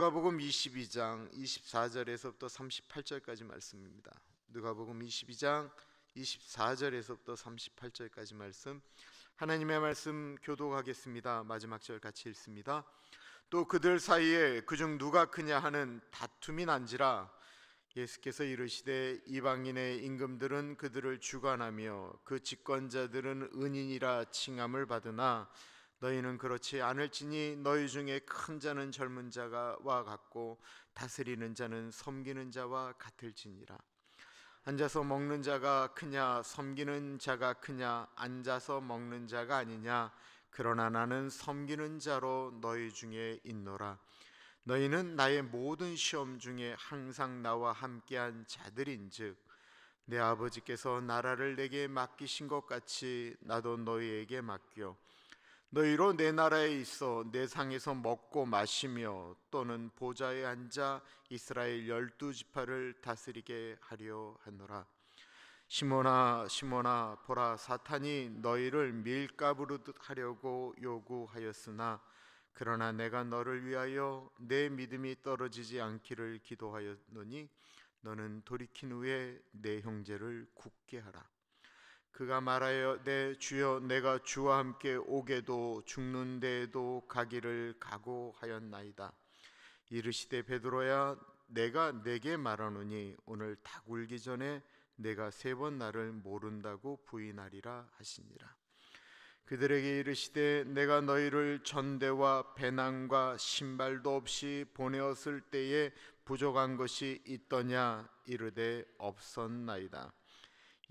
누가복음 22장 24절에서부터 38절까지 말씀입니다. 누가복음 22장 24절에서부터 38절까지 말씀, 하나님의 말씀 교독하겠습니다. 마지막 절 같이 읽습니다. 또 그들 사이에 그중 누가 크냐 하는 다툼이 난지라. 예수께서 이르시되 이방인의 임금들은 그들을 주관하며 그 집권자들은 은인이라 칭함을 받으나 너희는 그렇지 않을지니 너희 중에 큰 자는 젊은 자와 같고 다스리는 자는 섬기는 자와 같을지니라. 앉아서 먹는 자가 크냐 섬기는 자가 크냐, 앉아서 먹는 자가 아니냐. 그러나 나는 섬기는 자로 너희 중에 있노라. 너희는 나의 모든 시험 중에 항상 나와 함께한 자들인즉 내 아버지께서 나라를 내게 맡기신 것 같이 나도 너희에게 맡겨 너희로 내 나라에 있어 내 상에서 먹고 마시며 또는 보좌에 앉아 이스라엘 12지파를 다스리게 하려 하노라. 시몬아 시몬아, 보라, 사탄이 너희를 밀가부르 하려고 요구하였으나 그러나 내가 너를 위하여 내 믿음이 떨어지지 않기를 기도하였노니 너는 돌이킨 후에 내 형제를 굳게 하라. 그가 말하여 내 주여, 내가 주와 함께 오게도 죽는 데에도 가기를 각오하였나이다. 이르시되 베드로야, 내가 네게 말하노니 오늘 닭 울기 전에 내가 3번 나를 모른다고 부인하리라 하시니라. 그들에게 이르시되 내가 너희를 전대와 배낭과 신발도 없이 보내었을 때에 부족한 것이 있더냐. 이르되 없었나이다.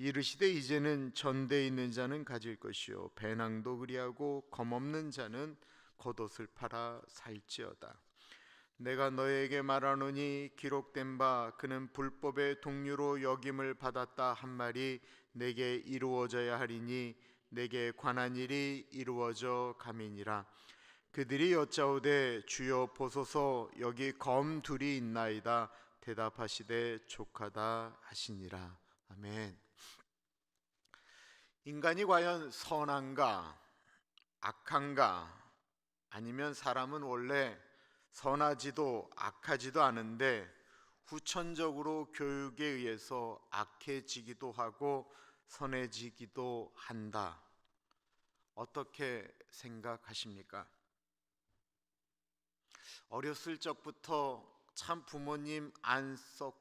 이르시되 이제는 전대에 있는 자는 가질 것이요 배낭도 그리하고 검없는 자는 겉옷을 팔아 살지어다. 내가 너에게 말하노니 기록된 바 그는 불법의 동류로 여김을 받았다 한 말이 내게 이루어져야 하리니 내게 관한 일이 이루어져 감이니라. 그들이 여짜오되 주여 보소서 여기 검 둘이 있나이다. 대답하시되 족하다 하시니라. 아멘. 인간이 과연 선한가 악한가? 아니면 사람은 원래 선하지도 악하지도 않은데 후천적으로 교육에 의해서 악해지기도 하고 선해지기도 한다. 어떻게 생각하십니까? 어렸을 적부터 참 부모님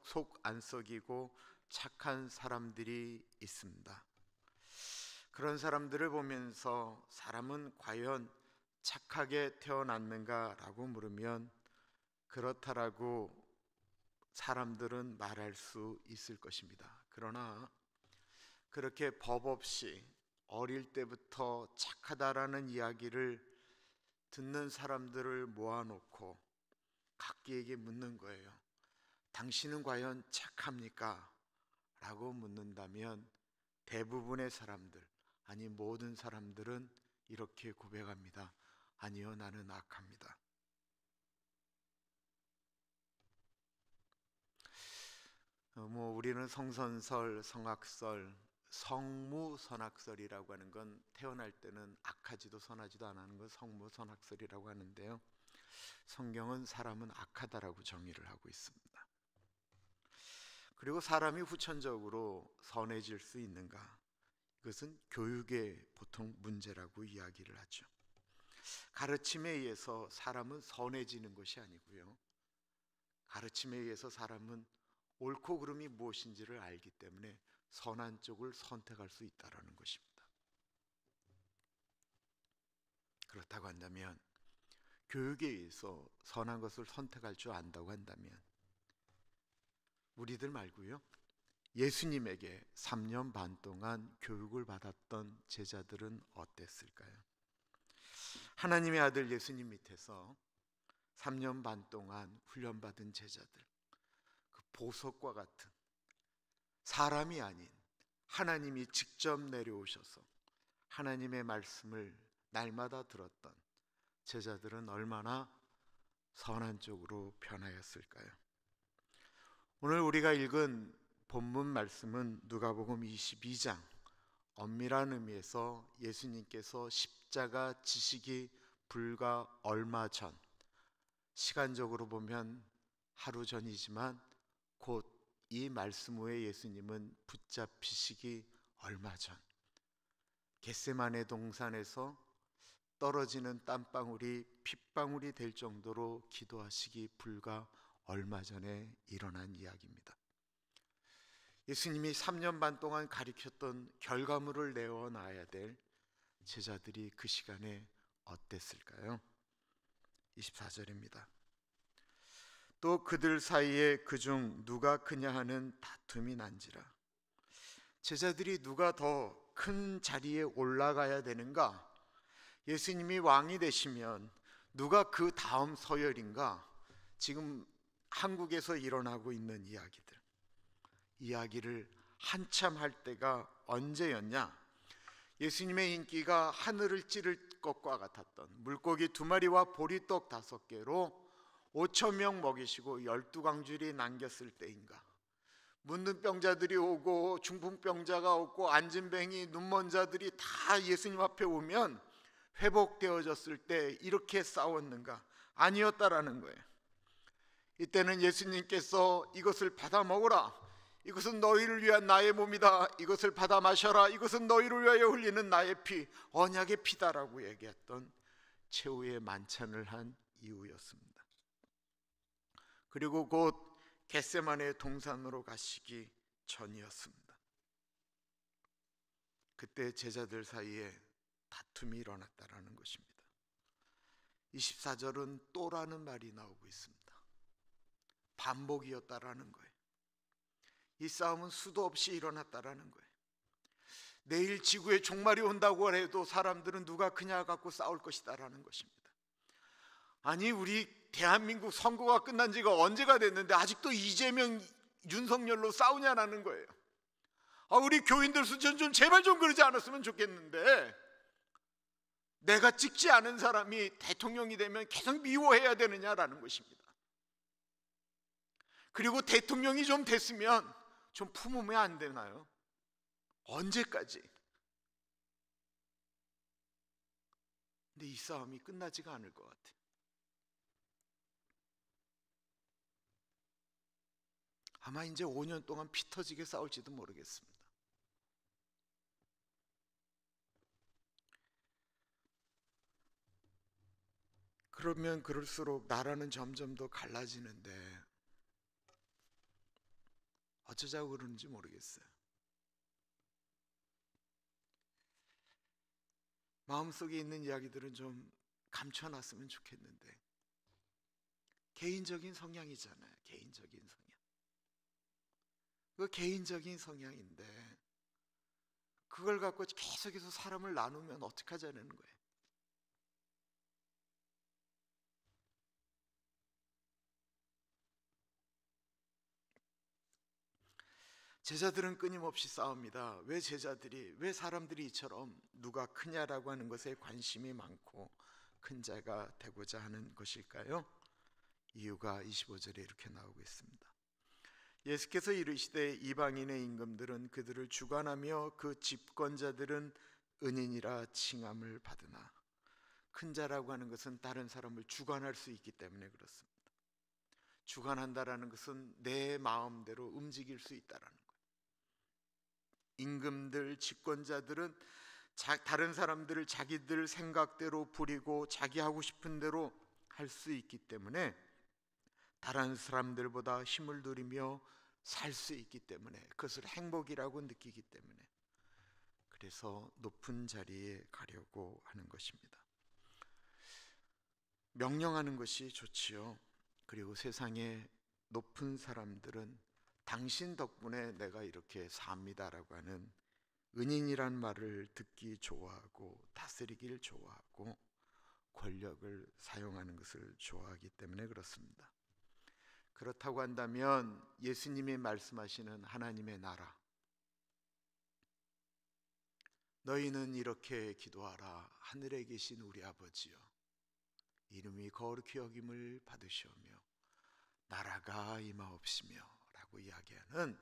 속 안 썩이고 착한 사람들이 있습니다. 그런 사람들을 보면서 사람은 과연 착하게 태어났는가라고 물으면 그렇다라고 사람들은 말할 수 있을 것입니다. 그러나 그렇게 법 없이 어릴 때부터 착하다라는 이야기를 듣는 사람들을 모아놓고 각기에게 묻는 거예요. 당신은 과연 착합니까? 라고 묻는다면 대부분의 사람들, 아니 모든 사람들은 이렇게 고백합니다. 아니요, 나는 악합니다. 우리는 성선설, 성악설, 성무선악설이라고 하는 건 태어날 때는 악하지도 선하지도 않은 건 성무선악설이라고 하는데요. 성경은 사람은 악하다라고 정의를 하고 있습니다. 그리고 사람이 후천적으로 선해질 수 있는가? 이것은 교육의 보통 문제라고 이야기를 하죠. 가르침에 의해서 사람은 선해지는 것이 아니고요. 가르침에 의해서 사람은 옳고 그름이 무엇인지를 알기 때문에 선한 쪽을 선택할 수 있다는 것입니다. 그렇다고 한다면 교육에 의해서 선한 것을 선택할 줄 안다고 한다면 우리들 말고요, 예수님에게 3년 반 동안 교육을 받았던 제자들은 어땠을까요? 하나님의 아들 예수님 밑에서 3년 반 동안 훈련받은 제자들, 그 보석과 같은 사람이 아닌 하나님이 직접 내려오셔서 하나님의 말씀을 날마다 들었던 제자들은 얼마나 선한 쪽으로 변하였을까요? 오늘 우리가 읽은 본문 말씀은 누가복음 22장, 엄밀한 의미에서 예수님께서 십자가 지시기 불과 얼마 전 시간적으로 보면 하루 전이지만 곧 이 말씀 후에 예수님은 붙잡히시기 얼마 전 겟세마네 동산에서 떨어지는 땀방울이 핏방울이 될 정도로 기도하시기 불과 얼마 전에 일어난 이야기입니다. 예수님이 3년 반 동안 가르쳤던 결과물을 내어놔야 될 제자들이 그 시간에 어땠을까요? 24절입니다. 또 그들 사이에 그중 누가 크냐 하는 다툼이 난지라. 제자들이 누가 더 큰 자리에 올라가야 되는가? 예수님이 왕이 되시면 누가 그 다음 서열인가? 지금 한국에서 일어나고 있는 이야기를 한참 할 때가 언제였냐? 예수님의 인기가 하늘을 찌를 것과 같았던 물고기 2마리와 보리떡 5개로 5,000명 먹이시고 12광줄이 남겼을 때인가? 묻는 병자들이 오고 중풍병자가 오고 안진뱅이 눈먼 자들이 다 예수님 앞에 오면 회복되어졌을 때 이렇게 싸웠는가? 아니었다라는 거예요. 이때는 예수님께서 이것을 받아 먹어라, 이것은 너희를 위한 나의 몸이다, 이것을 받아 마셔라, 이것은 너희를 위하여 흘리는 나의 피, 언약의 피다라고 얘기했던 최후의 만찬을 한 이후였습니다. 그리고 곧 겟세마네 동산으로 가시기 전이었습니다. 그때 제자들 사이에 다툼이 일어났다라는 것입니다. 24절은 또라는 말이 나오고 있습니다. 반복이었다라는 거예요. 이 싸움은 수도 없이 일어났다라는 거예요. 내일 지구에 종말이 온다고 해도 사람들은 누가 크냐 갖고 싸울 것이다라는 것입니다. 아니, 우리 대한민국 선거가 끝난 지가 언제가 됐는데 아직도 이재명, 윤석열로 싸우냐라는 거예요. 우리 교인들 수준 좀 제발 좀 그러지 않았으면 좋겠는데, 내가 찍지 않은 사람이 대통령이 되면 계속 미워해야 되느냐라는 것입니다. 그리고 대통령이 좀 됐으면 좀 품으면 안 되나요? 언제까지? 근데 이 싸움이 끝나지가 않을 것 같아요. 아마 이제 5년 동안 피 터지게 싸울지도 모르겠습니다. 그러면 그럴수록 나라는 점점 더 갈라지는데 어쩌자고 그러는지 모르겠어요. 마음속에 있는 이야기들은 좀 감춰놨으면 좋겠는데, 개인적인 성향이잖아요. 개인적인 성향. 그 개인적인 성향인데 그걸 갖고 계속해서 사람을 나누면 어떡하자는 거예요. 제자들은 끊임없이 싸웁니다. 왜 사람들이 이처럼 누가 크냐라고 하는 것에 관심이 많고 큰 자가 되고자 하는 것일까요? 이유가 25절에 이렇게 나오고 있습니다. 예수께서 이르시되 이방인의 임금들은 그들을 주관하며 그 집권자들은 은인이라 칭함을 받으나. 큰 자라고 하는 것은 다른 사람을 주관할 수 있기 때문에 그렇습니다. 주관한다라는 것은 내 마음대로 움직일 수 있다라는 거예요. 임금들, 집권자들은 다른 사람들을 자기들 생각대로 부리고 자기 하고 싶은 대로 할 수 있기 때문에, 다른 사람들보다 힘을 누리며 살 수 있기 때문에, 그것을 행복이라고 느끼기 때문에, 그래서 높은 자리에 가려고 하는 것입니다. 명령하는 것이 좋지요. 그리고 세상의 높은 사람들은 당신 덕분에 내가 이렇게 삽니다라고 하는 은인이란 말을 듣기 좋아하고 다스리길 좋아하고 권력을 사용하는 것을 좋아하기 때문에 그렇습니다. 그렇다고 한다면 예수님이 말씀하시는 하나님의 나라, 너희는 이렇게 기도하라. 하늘에 계신 우리 아버지여, 이름이 거룩히 여김을 받으시오며 나라가 임하옵시며 라고 이야기하는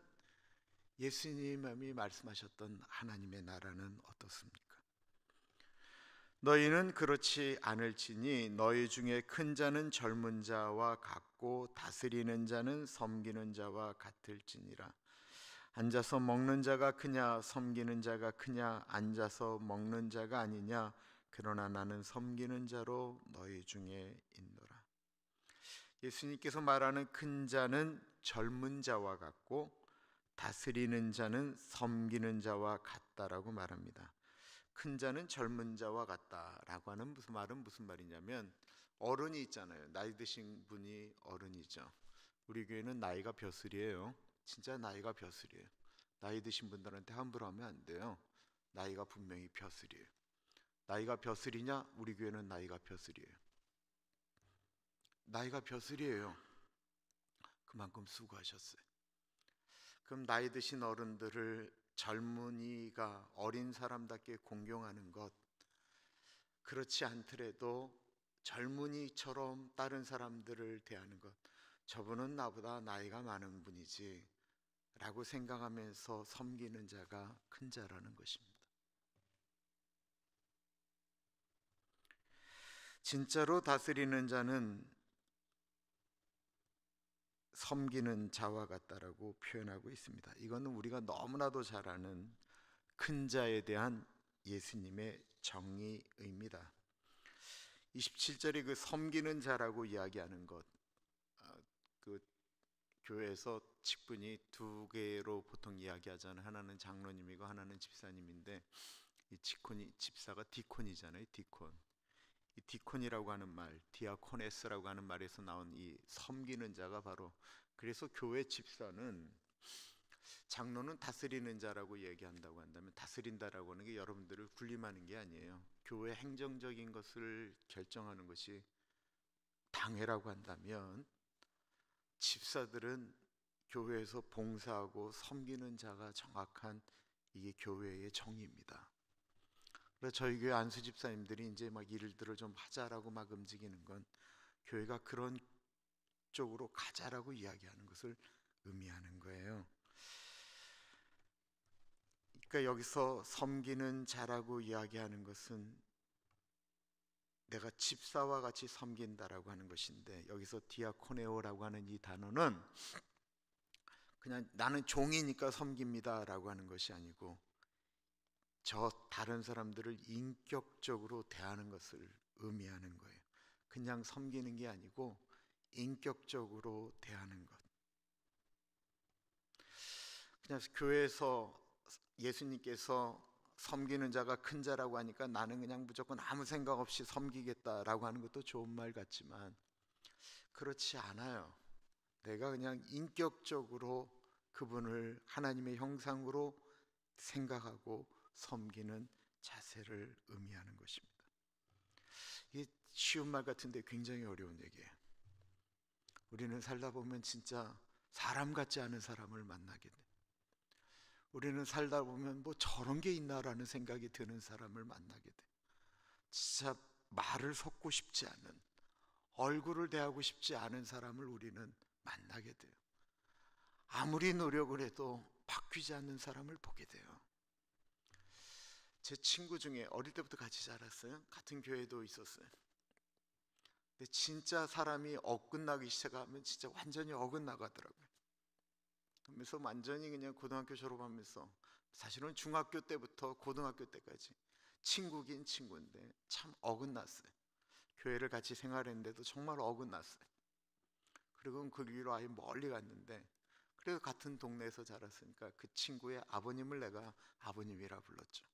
예수님이 말씀하셨던 하나님의 나라는 어떻습니까? 너희는 그렇지 않을지니 너희 중에 큰 자는 젊은 자와 같고 다스리는 자는 섬기는 자와 같을지니라. 앉아서 먹는 자가 크냐 섬기는 자가 크냐? 앉아서 먹는 자가 아니냐? 그러나 나는 섬기는 자로 너희 중에 있노라. 예수님께서 말하는 큰 자는 젊은 자와 같고 다스리는 자는 섬기는 자와 같다라고 말합니다. 큰 자는 젊은 자와 같다라고 하는 무슨 말이냐면, 어른이 있잖아요. 나이 드신 분이 어른이죠. 우리 교회는 나이가 벼슬이에요. 진짜 나이가 벼슬이에요. 나이 드신 분들한테 함부로 하면 안 돼요. 나이가 분명히 벼슬이에요. 나이가 벼슬이냐? 우리 교회는 나이가 벼슬이에요. 나이가 벼슬이에요. 그만큼 수고하셨어요. 그럼 나이 드신 어른들을 젊은이가 어린 사람답게 공경하는 것, 그렇지 않더라도 젊은이처럼 다른 사람들을 대하는 것, 저분은 나보다 나이가 많은 분이지 라고 생각하면서 섬기는 자가 큰 자라는 것입니다. 진짜로 다스리는 자는 섬기는 자와 같다라고 표현하고 있습니다. 이거는 우리가 너무나도 잘 아는 큰 자에 대한 예수님의 정의입니다. 27절에 그 섬기는 자라고 이야기하는 것, 그 교회에서 직분이 두 개로 보통 이야기하잖아요. 하나는 장로님이고 하나는 집사님인데, 이 집사가 디콘이잖아요. 디콘. 이 디콘이라고 하는 말, 디아코네스라고 하는 말에서 나온 이 섬기는 자가 바로, 그래서 교회 집사는, 장로는 다스리는 자라고 얘기한다고 한다면, 다스린다라고 하는 게 여러분들을 군림하는 게 아니에요. 교회 행정적인 것을 결정하는 것이 당회라고 한다면, 집사들은 교회에서 봉사하고 섬기는 자가 정확한, 이게 교회의 정의입니다. 그래서 저희 교회 안수 집사님들이 이제 막 일들을 좀 하자라고 막 움직이는 건, 교회가 그런 쪽으로 가자라고 이야기하는 것을 의미하는 거예요. 그러니까 여기서 섬기는 자라고 이야기하는 것은 내가 집사와 같이 섬긴다라고 하는 것인데, 여기서 디아코네오라고 하는 이 단어는 그냥 나는 종이니까 섬깁니다라고 하는 것이 아니고, 저 다른 사람들을 인격적으로 대하는 것을 의미하는 거예요. 그냥 섬기는 게 아니고 인격적으로 대하는 것. 그냥 교회에서 예수님께서 섬기는 자가 큰 자라고 하니까 나는 그냥 무조건 아무 생각 없이 섬기겠다라고 하는 것도 좋은 말 같지만, 그렇지 않아요. 내가 그냥 인격적으로 그분을 하나님의 형상으로 생각하고 섬기는 자세를 의미하는 것입니다. 이게 쉬운 말 같은데 굉장히 어려운 얘기예요. 우리는 살다 보면 진짜 사람 같지 않은 사람을 만나게 돼. 우리는 살다 보면 뭐 저런 게 있나라는 생각이 드는 사람을 만나게 돼. 진짜 말을 섞고 싶지 않은, 얼굴을 대하고 싶지 않은 사람을 우리는 만나게 돼요. 아무리 노력을 해도 바뀌지 않는 사람을 보게 돼요. 제 친구 중에 어릴 때부터 같이 자랐어요. 같은 교회도 있었어요. 근데 진짜 사람이 어긋나기 시작하면 진짜 완전히 어긋나가더라고요. 그러면서 완전히 그냥 고등학교 졸업하면서, 사실은 중학교 때부터 고등학교 때까지 친구긴 친구인데 참 어긋났어요. 교회를 같이 생활했는데도 정말 어긋났어요. 그리고 그 길로 아예 멀리 갔는데, 그래도 같은 동네에서 자랐으니까 그 친구의 아버님을 내가 아버님이라 불렀죠.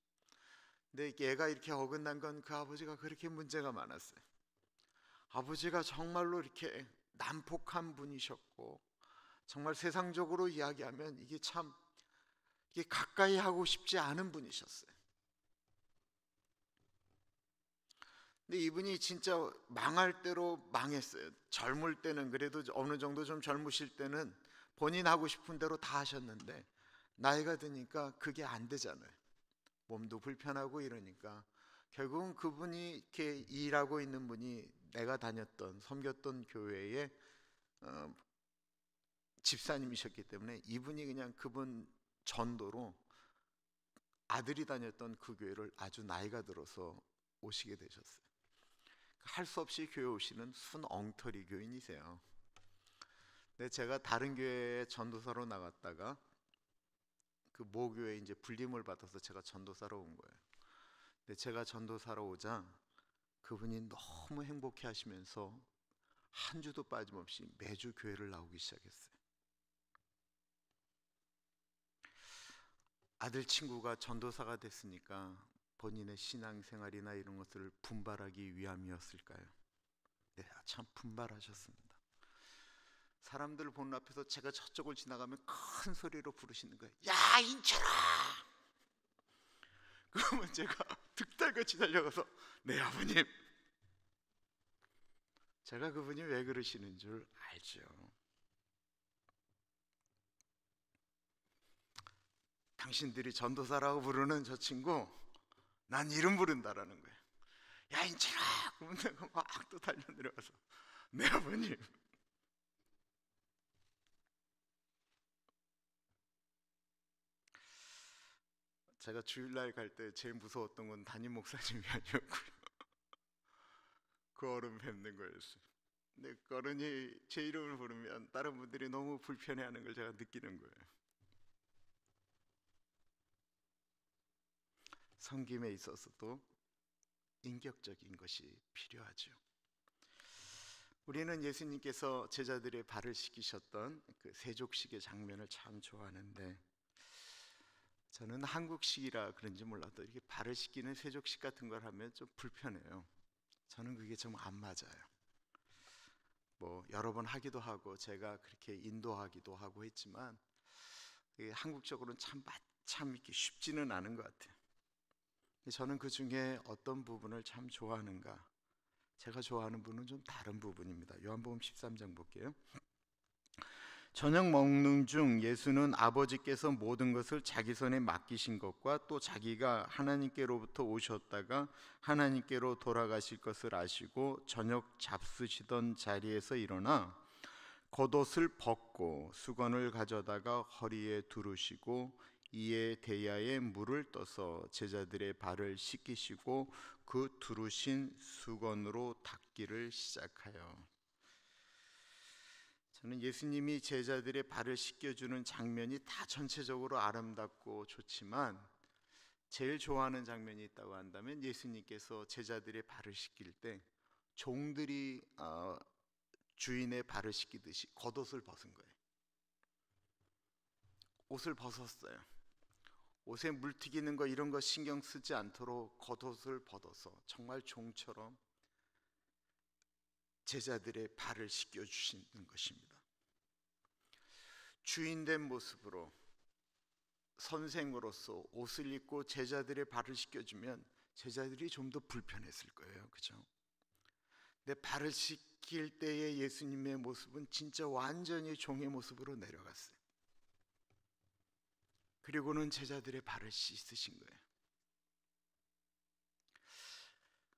근데 얘가 이렇게 어긋난 건 그 아버지가 그렇게 문제가 많았어요. 아버지가 정말로 이렇게 난폭한 분이셨고, 정말 세상적으로 이야기하면 이게 참, 이게 가까이 하고 싶지 않은 분이셨어요. 근데 이분이 진짜 망할 대로 망했어요. 젊을 때는 그래도 어느 정도 좀 젊으실 때는 본인 하고 싶은 대로 다 하셨는데, 나이가 드니까 그게 안 되잖아요. 몸도 불편하고 이러니까 결국은 그분이 이렇게 일하고 있는 분이 내가 다녔던, 섬겼던 교회의 집사님이셨기 때문에, 이분이 그냥 그분 전도로 아들이 다녔던 그 교회를 아주 나이가 들어서 오시게 되셨어요. 할 수 없이 교회 오시는 순 엉터리 교인이세요. 근데 제가 다른 교회에 전도사로 나갔다가 그 모교에 이제 불림을 받아서 제가 전도사로 온 거예요. 근데 제가 전도사로 오자 그분이 너무 행복해 하시면서 한 주도 빠짐없이 매주 교회를 나오기 시작했어요. 아들 친구가 전도사가 됐으니까 본인의 신앙생활이나 이런 것들을 분발하기 위함이었을까요? 네, 참 분발하셨습니다. 사람들 보는 앞에서 제가 저쪽을 지나가면 큰 소리로 부르시는 거예요. 야, 인철아! 그러면 제가 득달같이 달려가서 네, 아버님. 제가 그분이 왜 그러시는 줄 알죠. 당신들이 전도사라고 부르는 저 친구, 난 이름 부른다라는 거예요. 야, 인철아! 그러면 내가 막 또 달려내려가서 네, 아버님. 제가 주일날 갈 때 제일 무서웠던 건 담임 목사님이 아니었고요. 그 어른 뵙는 거였어요. 근데 그 어른이 제 이름을 부르면 다른 분들이 너무 불편해하는 걸 제가 느끼는 거예요. 섬김에 있어서도 인격적인 것이 필요하죠. 우리는 예수님께서 제자들의 발을 씻기셨던 그 세족식의 장면을 참 좋아하는데, 저는 한국식이라 그런지 몰라도 이렇게 발을 씻기는 세족식 같은 걸 하면 좀 불편해요. 저는 그게 좀 안 맞아요. 뭐 여러 번 하기도 하고 제가 그렇게 인도하기도 하고 했지만 한국적으로는 참 이렇게 쉽지는 않은 것 같아요. 저는 그 중에 어떤 부분을 참 좋아하는가? 제가 좋아하는 부분은 좀 다른 부분입니다. 요한복음 13장 볼게요. 저녁 먹는 중 예수는 아버지께서 모든 것을 자기 손에 맡기신 것과 또 자기가 하나님께로부터 오셨다가 하나님께로 돌아가실 것을 아시고 저녁 잡수시던 자리에서 일어나 겉옷을 벗고 수건을 가져다가 허리에 두르시고 이에 대야에 물을 떠서 제자들의 발을 씻기시고 그 두르신 수건으로 닦기를 시작하여. 저는 예수님이 제자들의 발을 씻겨주는 장면이 다 전체적으로 아름답고 좋지만 제일 좋아하는 장면이 있다고 한다면 예수님께서 제자들의 발을 씻길 때 종들이 주인의 발을 씻기듯이 겉옷을 벗은 거예요. 옷을 벗었어요. 옷에 물 튀기는 거 이런 거 신경 쓰지 않도록 겉옷을 벗어서 정말 종처럼 제자들의 발을 씻겨주시는 것입니다. 주인된 모습으로 선생으로서 옷을 입고 제자들의 발을 씻겨주면 제자들이 좀 더 불편했을 거예요. 그죠? 근데 발을 씻길 때의 예수님의 모습은 진짜 완전히 종의 모습으로 내려갔어요. 그리고는 제자들의 발을 씻으신 거예요.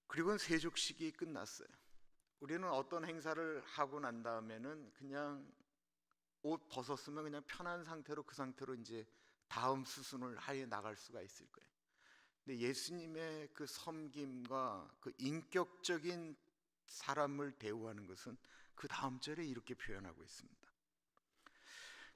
그리고는 세족식이 끝났어요. 우리는 어떤 행사를 하고 난 다음에는 그냥 옷 벗었으면 그냥 편한 상태로 그 상태로 이제 다음 수순을 하여 나갈 수가 있을 거예요. 근데 예수님의 그 섬김과 그 인격적인 사람을 대우하는 것은 그 다음 절에 이렇게 표현하고 있습니다.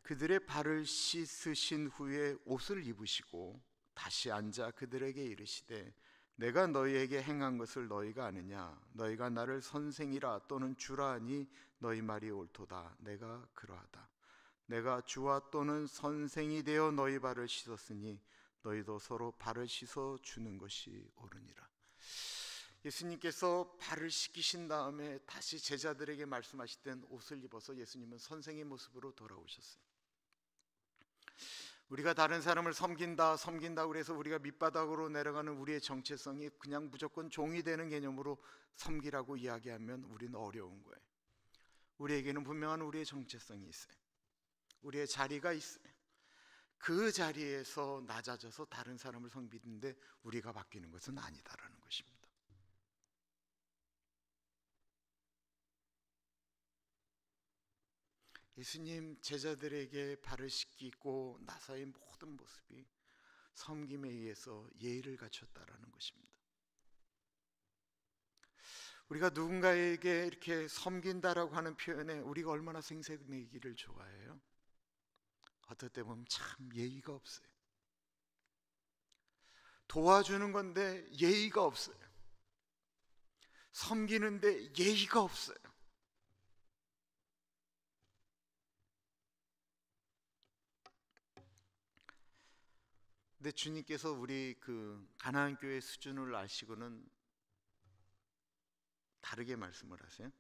그들의 발을 씻으신 후에 옷을 입으시고 다시 앉아 그들에게 이르시되 내가 너희에게 행한 것을 너희가 아느냐? 너희가 나를 선생이라 또는 주라 하니 너희 말이 옳도다. 내가 그러하다. 내가 주와 또는 선생이 되어 너희 발을 씻었으니 너희도 서로 발을 씻어 주는 것이 옳으니라. 예수님께서 발을 씻기신 다음에 다시 제자들에게 말씀하실 땐 옷을 입어서 예수님은 선생의 모습으로 돌아오셨어요. 우리가 다른 사람을 섬긴다 그래서 우리가 밑바닥으로 내려가는 우리의 정체성이 그냥 무조건 종이 되는 개념으로 섬기라고 이야기하면 우리는 어려운 거예요. 우리에게는 분명한 우리의 정체성이 있어요. 우리의 자리가 있어요. 그 자리에서 낮아져서 다른 사람을 섬기는데 우리가 바뀌는 것은 아니다라는 것입니다. 예수님 제자들에게 발을 씻기고 나서의 모든 모습이 섬김에 의해서 예의를 갖췄다라는 것입니다. 우리가 누군가에게 이렇게 섬긴다라고 하는 표현에 우리가 얼마나 생색내기를 좋아해요? 어떨 때 보면 참 예의가 없어요. 도와주는 건데 예의가 없어요. 섬기는데 예의가 없어요. 근데 주님께서 우리 그 가나안 교회 수준을 아시고는 다르게 말씀을 하세요.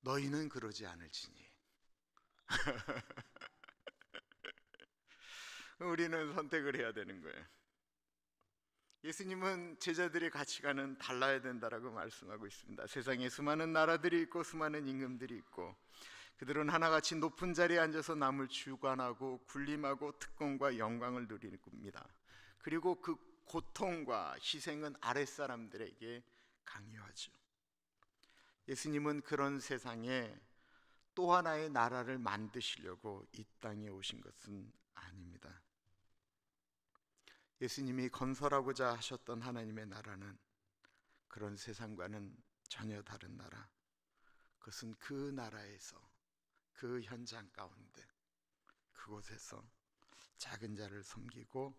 너희는 그러지 않을지니. 우리는 선택을 해야 되는 거예요. 예수님은 제자들의 가치관은 달라야 된다라고 말씀하고 있습니다. 세상에 수많은 나라들이 있고 수많은 임금들이 있고 그들은 하나같이 높은 자리에 앉아서 남을 주관하고 군림하고 특권과 영광을 누리는 겁니다. 그리고 그 고통과 희생은 아랫사람들에게 강요하죠. 예수님은 그런 세상에 또 하나의 나라를 만드시려고 이 땅에 오신 것은 아닙니다. 예수님이 건설하고자 하셨던 하나님의 나라는 그런 세상과는 전혀 다른 나라. 그것은 그 나라에서, 그 현장 가운데, 그곳에서 작은 자를 섬기고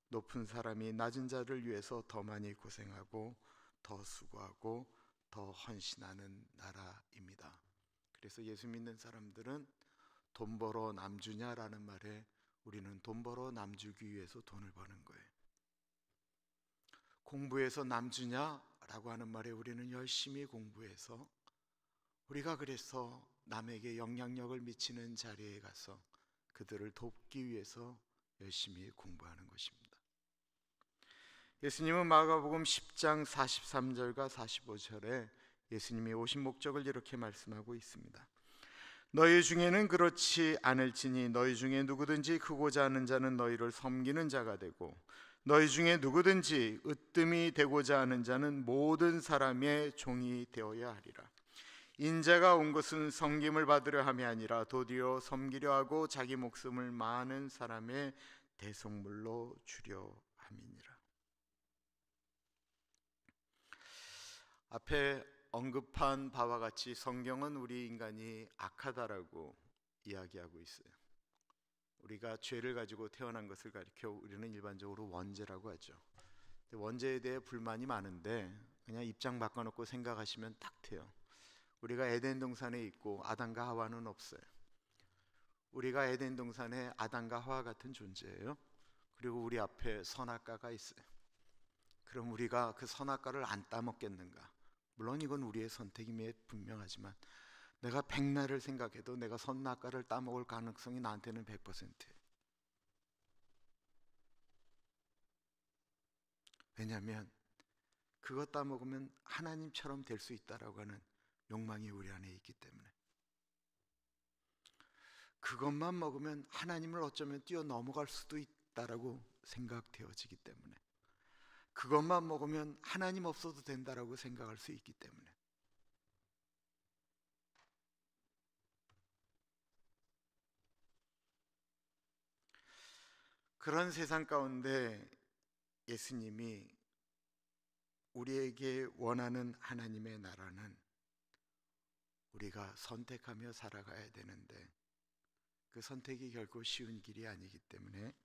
높은 사람이 낮은 자를 위해서 더 많이 고생하고 더 수고하고 더 헌신하는 나라입니다. 그래서 예수 믿는 사람들은 돈 벌어 남 주냐라는 말에 우리는 돈 벌어 남 주기 위해서 돈을 버는 거예요. 공부해서 남 주냐라고 하는 말에 우리는 열심히 공부해서 우리가 그래서 남에게 영향력을 미치는 자리에 가서 그들을 돕기 위해서 열심히 공부하는 것입니다. 예수님은 마가복음 10장 43절과 45절에 예수님이 오신 목적을 이렇게 말씀하고 있습니다. 너희 중에는 그렇지 않을지니 너희 중에 누구든지 크고자 하는 자는 너희를 섬기는 자가 되고 너희 중에 누구든지 으뜸이 되고자 하는 자는 모든 사람의 종이 되어야 하리라. 인자가 온 것은 섬김을 받으려 함이 아니라 도리어 섬기려 하고 자기 목숨을 많은 사람의 대속물로 주려 함이니라. 앞에 언급한 바와 같이 성경은 우리 인간이 악하다라고 이야기하고 있어요. 우리가 죄를 가지고 태어난 것을 가리켜 우리는 일반적으로 원죄라고 하죠. 원죄에 대해 불만이 많은데 그냥 입장 바꿔놓고 생각하시면 딱 돼요. 우리가 에덴 동산에 있고 아담과 하와는 없어요. 우리가 에덴 동산에 아담과 하와 같은 존재예요. 그리고 우리 앞에 선악과가 있어요. 그럼 우리가 그 선악과를 안 따먹겠는가? 물론 이건 우리의 선택임에 분명하지만 내가 백날을 생각해도 내가 선악과를 따먹을 가능성이 나한테는 100%예요. 왜냐하면 그거 따먹으면 하나님처럼 될 수 있다라고 하는 욕망이 우리 안에 있기 때문에, 그것만 먹으면 하나님을 어쩌면 뛰어넘어갈 수도 있다라고 생각되어지기 때문에, 그것만 먹으면 하나님 없어도 된다라고 생각할 수 있기 때문에, 그런 세상 가운데 예수님이 우리에게 원하는 하나님의 나라는 우리가 선택하며 살아가야 되는데 그 선택이 결코 쉬운 길이 아니기 때문에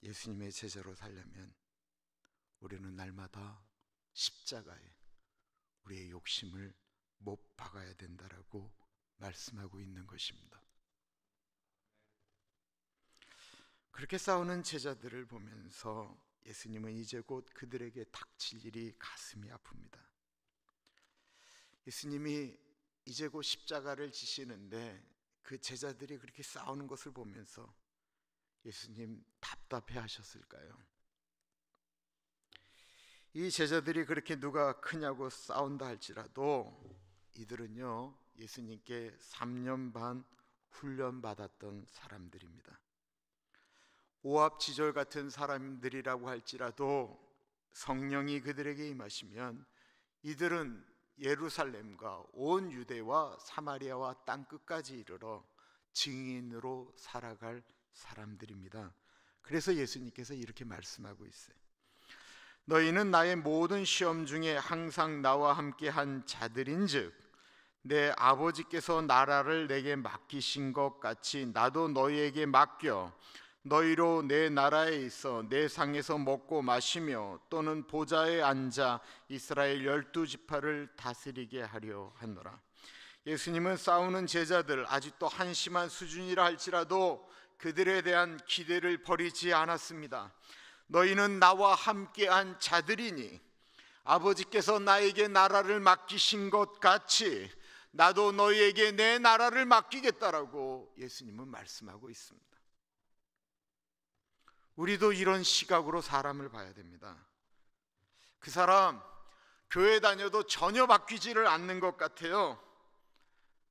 예수님의 제자로 살려면 우리는 날마다 십자가에 우리의 욕심을 못 박아야 된다라고 말씀하고 있는 것입니다. 그렇게 싸우는 제자들을 보면서 예수님은 이제 곧 그들에게 닥칠 일이 가슴이 아픕니다. 예수님이 이제 곧 십자가를 지시는데 그 제자들이 그렇게 싸우는 것을 보면서 예수님 답답해 하셨을까요? 이 제자들이 그렇게 누가 크냐고 싸운다 할지라도 이들은요 예수님께 3년 반 훈련받았던 사람들입니다. 오합지졸 같은 사람들이라고 할지라도 성령이 그들에게 임하시면 이들은 예루살렘과 온 유대와 사마리아와 땅끝까지 이르러 증인으로 살아갈 사람들입니다. 그래서 예수님께서 이렇게 말씀하고 있어요. 너희는 나의 모든 시험 중에 항상 나와 함께한 자들인즉 내 아버지께서 나라를 내게 맡기신 것 같이 나도 너희에게 맡겨 너희로 내 나라에 있어 내 상에서 먹고 마시며 또는 보좌에 앉아 이스라엘 12지파를 다스리게 하려 하노라. 예수님은 싸우는 제자들, 아직도 한심한 수준이라 할지라도 그들에 대한 기대를 버리지 않았습니다. 너희는 나와 함께한 자들이니 아버지께서 나에게 나라를 맡기신 것 같이 나도 너희에게 내 나라를 맡기겠다라고 예수님은 말씀하고 있습니다. 우리도 이런 시각으로 사람을 봐야 됩니다. 그 사람 교회 다녀도 전혀 바뀌지를 않는 것 같아요.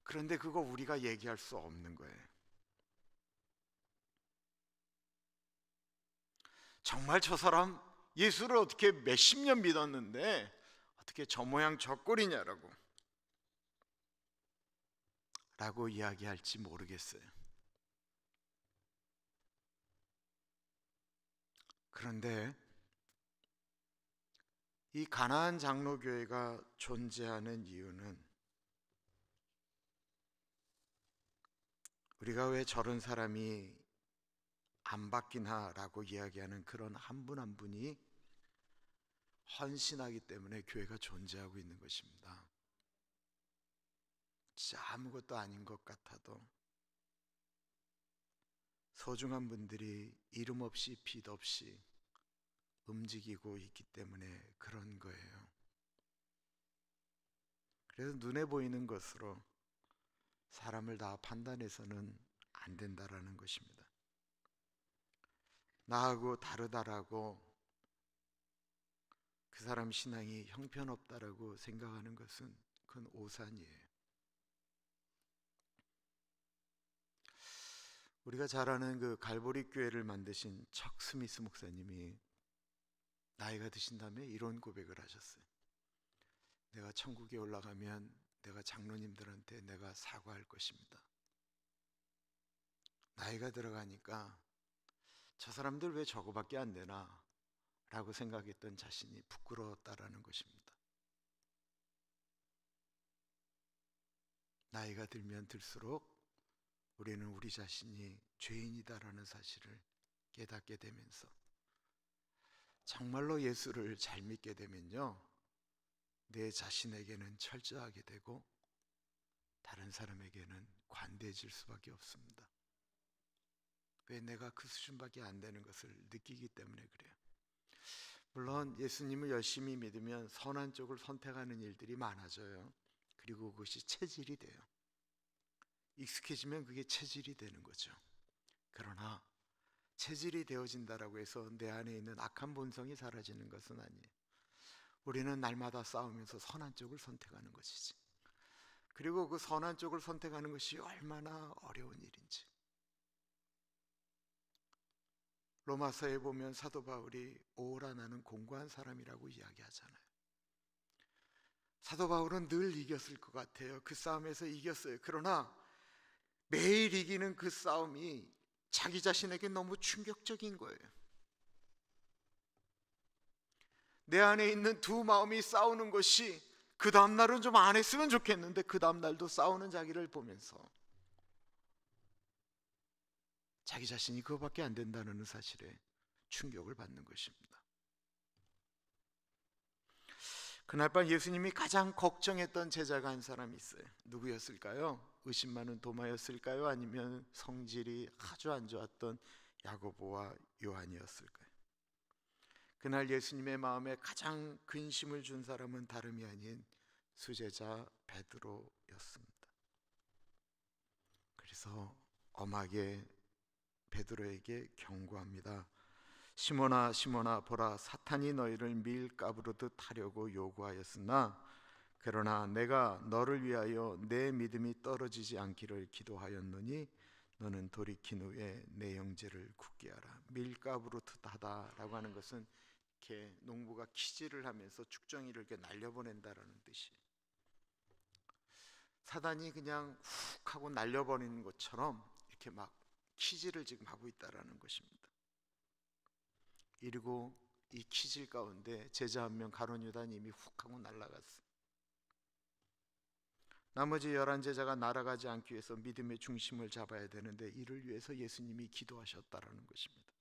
그런데 그거 우리가 얘기할 수 없는 거예요. 정말 저 사람 예수를 어떻게 몇십 년 믿었는데 어떻게 저 모양 저 꼴이냐라고 이야기할지 모르겠어요. 그런데 이 가나안 장로교회가 존재하는 이유는 우리가 왜 저런 사람이 안 바뀌나라고 이야기하는 그런 한 분 한 분이 헌신하기 때문에 교회가 존재하고 있는 것입니다. 진짜 아무것도 아닌 것 같아도 소중한 분들이 이름 없이 빛 없이 움직이고 있기 때문에 그런 거예요. 그래서 눈에 보이는 것으로 사람을 다 판단해서는 안 된다라는 것입니다. 나하고 다르다라고 그 사람 신앙이 형편없다라고 생각하는 것은 그건 오산이에요. 우리가 잘 아는 그 갈보리 교회를 만드신 척 스미스 목사님이 나이가 드신 다음에 이런 고백을 하셨어요. 내가 천국에 올라가면 내가 장로님들한테 내가 사과할 것입니다. 나이가 들어가니까 저 사람들 왜 저거밖에 안 되나 라고 생각했던 자신이 부끄러웠다라는 것입니다. 나이가 들면 들수록 우리는 우리 자신이 죄인이다라는 사실을 깨닫게 되면서 정말로 예수를 잘 믿게 되면요, 내 자신에게는 철저하게 되고 다른 사람에게는 관대해질 수밖에 없습니다. 왜? 내가 그 수준밖에 안 되는 것을 느끼기 때문에 그래요. 물론 예수님을 열심히 믿으면 선한 쪽을 선택하는 일들이 많아져요. 그리고 그것이 체질이 돼요. 익숙해지면 그게 체질이 되는 거죠. 그러나 체질이 되어진다라고 해서 내 안에 있는 악한 본성이 사라지는 것은 아니에요. 우리는 날마다 싸우면서 선한 쪽을 선택하는 것이지. 그리고 그 선한 쪽을 선택하는 것이 얼마나 어려운 일인지. 로마서에 보면 사도 바울이 오라 나는 공고한 사람이라고 이야기하잖아요. 사도 바울은 늘 이겼을 것 같아요. 그 싸움에서 이겼어요. 그러나 매일 이기는 그 싸움이 자기 자신에게 너무 충격적인 거예요. 내 안에 있는 두 마음이 싸우는 것이 그 다음날은 좀 안 했으면 좋겠는데 그 다음날도 싸우는 자기를 보면서 자기 자신이 그거밖에 안 된다는 사실에 충격을 받는 것입니다. 그날 밤 예수님이 가장 걱정했던 제자가 한 사람이 있어요. 누구였을까요? 의심 많은 도마였을까요? 아니면 성질이 아주 안 좋았던 야고보와 요한이었을까요? 그날 예수님의 마음에 가장 근심을 준 사람은 다름이 아닌 수제자 베드로였습니다. 그래서 엄하게 베드로에게 경고합니다. 시몬아 시몬아 보라, 사탄이 너희를 밀가부르듯 하려고 요구하였으나 그러나 내가 너를 위하여 내 믿음이 떨어지지 않기를 기도하였노니 너는 돌이킨 후에 내 형제를 굳게 하라. 밀가부르듯 하다라고 하는 것은 이렇게 농부가 키질을 하면서 죽정이를 이렇게 날려보낸다라는 뜻이에요. 사단이 그냥 훅 하고 날려버리는 것처럼 이렇게 막 키질을 지금 하고 있다라는 것입니다. 이리고 이 키질 가운데 제자 한 명 가룟 유다는 이미 훅 하고 날아갔어요. 나머지 11제자가 날아가지 않기 위해서 믿음의 중심을 잡아야 되는데 이를 위해서 예수님이 기도하셨다라는 것입니다.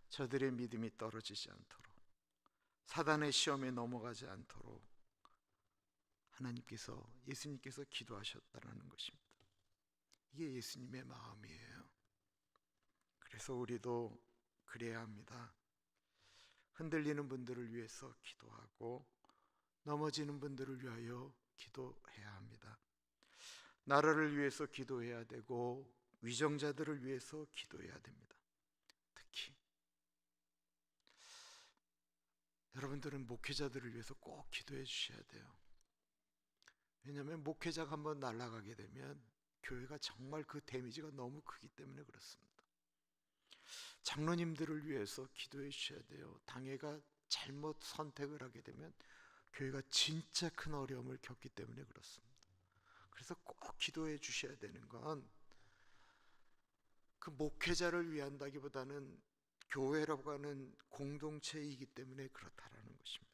저들의 믿음이 떨어지지 않도록, 사단의 시험에 넘어가지 않도록 예수님께서 기도하셨다라는 것입니다. 이게 예수님의 마음이에요. 그래서 우리도 그래야 합니다. 흔들리는 분들을 위해서 기도하고 넘어지는 분들을 위하여 기도해야 합니다. 나라를 위해서 기도해야 되고 위정자들을 위해서 기도해야 됩니다. 특히 여러분들은 목회자들을 위해서 꼭 기도해 주셔야 돼요. 왜냐하면 목회자가 한번 날아가게 되면 교회가 정말 그 데미지가 너무 크기 때문에 그렇습니다. 장로님들을 위해서 기도해 주셔야 돼요. 당회가 잘못 선택을 하게 되면 교회가 진짜 큰 어려움을 겪기 때문에 그렇습니다. 그래서 꼭 기도해 주셔야 되는 건 그 목회자를 위한다기보다는 교회라고 하는 공동체이기 때문에 그렇다라는 것입니다.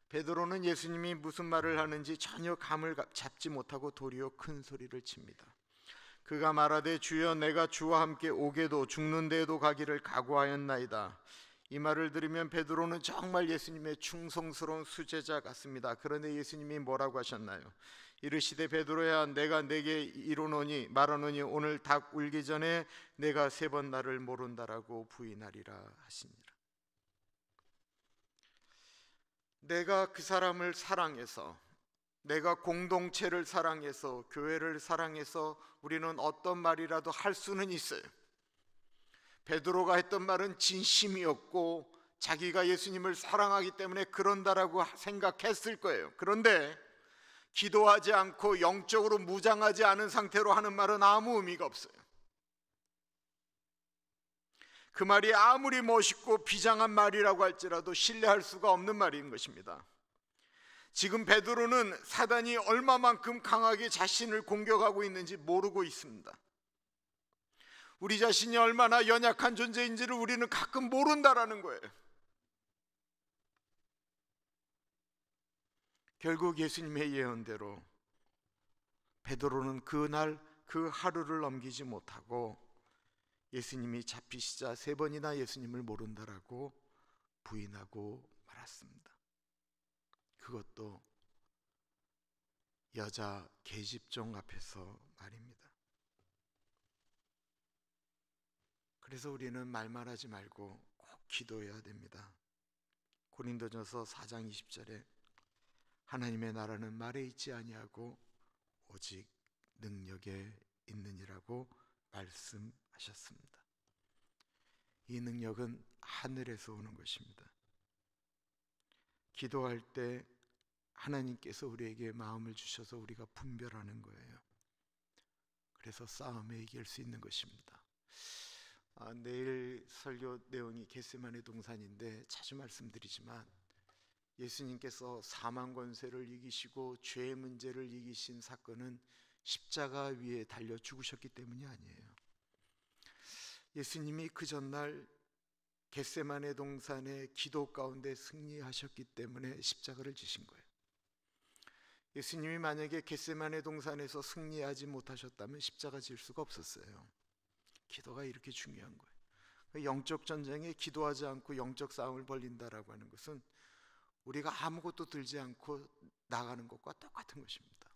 베드로는 예수님이 무슨 말을 하는지 전혀 감을 잡지 못하고 도리어 큰 소리를 칩니다. 그가 말하되 주여 내가 주와 함께 오게도 죽는 데에도 가기를 각오하였나이다. 이 말을 들으면 베드로는 정말 예수님의 충성스러운 수제자 같습니다. 그런데 예수님이 뭐라고 하셨나요? 이르시되 베드로야 내가 네게 말하노니 오늘 닭 울기 전에 내가 3번 나를 모른다라고 부인하리라 하시니라. 내가 그 사람을 사랑해서, 내가 공동체를 사랑해서, 교회를 사랑해서 우리는 어떤 말이라도 할 수는 있어요. 베드로가 했던 말은 진심이었고 자기가 예수님을 사랑하기 때문에 그런다라고 생각했을 거예요. 그런데 기도하지 않고 영적으로 무장하지 않은 상태로 하는 말은 아무 의미가 없어요. 그 말이 아무리 멋있고 비장한 말이라고 할지라도 신뢰할 수가 없는 말인 것입니다. 지금 베드로는 사단이 얼마만큼 강하게 자신을 공격하고 있는지 모르고 있습니다. 우리 자신이 얼마나 연약한 존재인지를 우리는 가끔 모른다라는 거예요. 결국 예수님의 예언대로 베드로는 그날 그 하루를 넘기지 못하고 예수님이 잡히시자 3번이나 예수님을 모른다라고 부인하고 말았습니다. 그것도 여자 계집종 앞에서 말입니다. 그래서 우리는 말만 하지 말고 꼭 기도해야 됩니다. 고린도전서 4장 20절에 하나님의 나라는 말에 있지 아니하고 오직 능력에 있느니라고 말씀하셨습니다. 이 능력은 하늘에서 오는 것입니다. 기도할 때 하나님께서 우리에게 마음을 주셔서 우리가 분별하는 거예요. 그래서 싸움에 이길 수 있는 것입니다. 내일 설교 내용이 겟세마네 동산인데 자주 말씀드리지만 예수님께서 사망 권세를 이기시고 죄의 문제를 이기신 사건은 십자가 위에 달려 죽으셨기 때문이 아니에요. 예수님이 그 전날 겟세마네 동산의 기도 가운데 승리하셨기 때문에 십자가를 지신 거예요. 예수님이 만약에 겟세마네 동산에서 승리하지 못하셨다면 십자가 질 수가 없었어요. 기도가 이렇게 중요한 거예요. 영적 전쟁에 기도하지 않고 영적 싸움을 벌린다라고 하는 것은 우리가 아무것도 들지 않고 나가는 것과 똑같은 것입니다.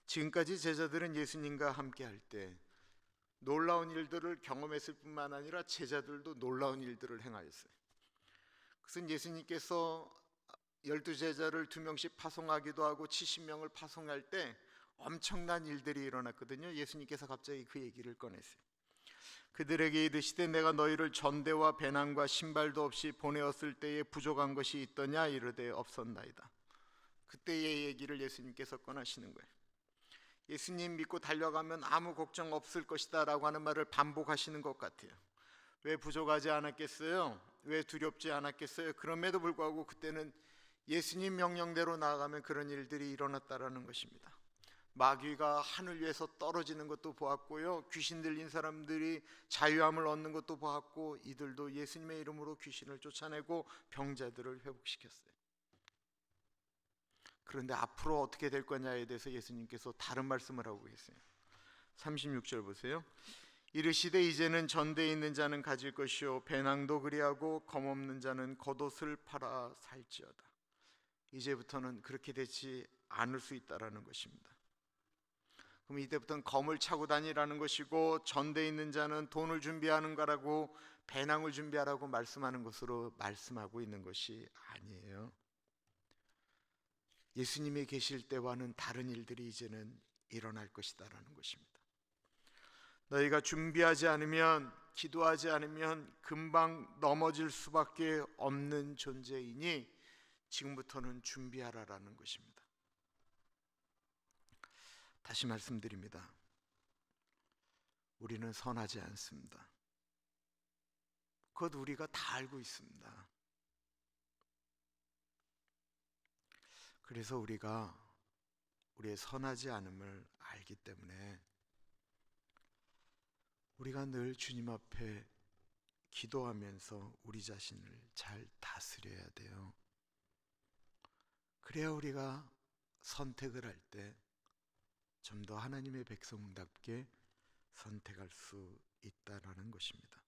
지금까지 제자들은 예수님과 함께 할 때 놀라운 일들을 경험했을 뿐만 아니라 제자들도 놀라운 일들을 행하였어요. 그것은 예수님께서 12제자를 2명씩 파송하기도 하고 70명을 파송할 때 엄청난 일들이 일어났거든요. 예수님께서 갑자기 그 얘기를 꺼냈어요. 그들에게 이르시되 내가 너희를 전대와 배낭과 신발도 없이 보내었을 때에 부족한 것이 있더냐 이르되 없었나이다. 그때의 얘기를 예수님께서 꺼내시는 거예요. 예수님 믿고 달려가면 아무 걱정 없을 것이다 라고 하는 말을 반복하시는 것 같아요. 왜 부족하지 않았겠어요? 왜 두렵지 않았겠어요? 그럼에도 불구하고 그때는 예수님 명령대로 나아가면 그런 일들이 일어났다라는 것입니다. 마귀가 하늘 위에서 떨어지는 것도 보았고요, 귀신 들린 사람들이 자유함을 얻는 것도 보았고, 이들도 예수님의 이름으로 귀신을 쫓아내고 병자들을 회복시켰어요. 그런데 앞으로 어떻게 될 거냐에 대해서 예수님께서 다른 말씀을 하고 계세요. 36절 보세요. 이르시되 이제는 전대에 있는 자는 가질 것이요 배낭도 그리하고 검없는 자는 겉옷을 팔아 살지어다. 이제부터는 그렇게 되지 않을 수 있다라는 것입니다. 그럼 이때부터는 검을 차고 다니라는 것이고, 전대에 있는 자는 돈을 준비하는 거라고, 배낭을 준비하라고 말씀하는 것으로 말씀하고 있는 것이 아니에요. 예수님이 계실 때와는 다른 일들이 이제는 일어날 것이다라는 것입니다. 너희가 준비하지 않으면, 기도하지 않으면 금방 넘어질 수밖에 없는 존재이니 지금부터는 준비하라라는 것입니다. 다시 말씀드립니다. 우리는 선하지 않습니다. 그것 우리가 다 알고 있습니다. 그래서 우리가 우리의 선하지 않음을 알기 때문에 우리가 늘 주님 앞에 기도하면서 우리 자신을 잘 다스려야 돼요. 그래야 우리가 선택을 할 때 좀 더 하나님의 백성답게 선택할 수 있다라는 것입니다.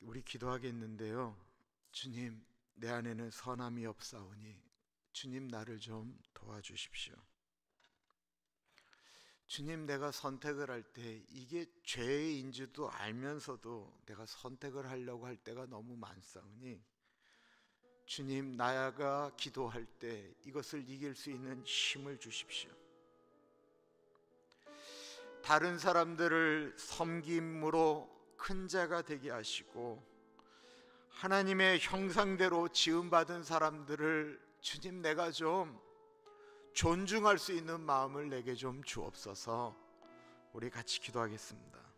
우리 기도하겠는데요. 주님, 내 안에는 선함이 없사오니 주님 나를 좀 도와주십시오. 주님, 내가 선택을 할 때 이게 죄인 줄도 알면서도 내가 선택을 하려고 할 때가 너무 많사오니 주님, 나가 기도할 때 이것을 이길 수 있는 힘을 주십시오. 다른 사람들을 섬김으로 큰 자가 되게 하시고, 하나님의 형상대로 지음받은 사람들을 주님, 내가 좀 존중할 수 있는 마음을 내게 좀 주옵소서. 우리 같이 기도하겠습니다.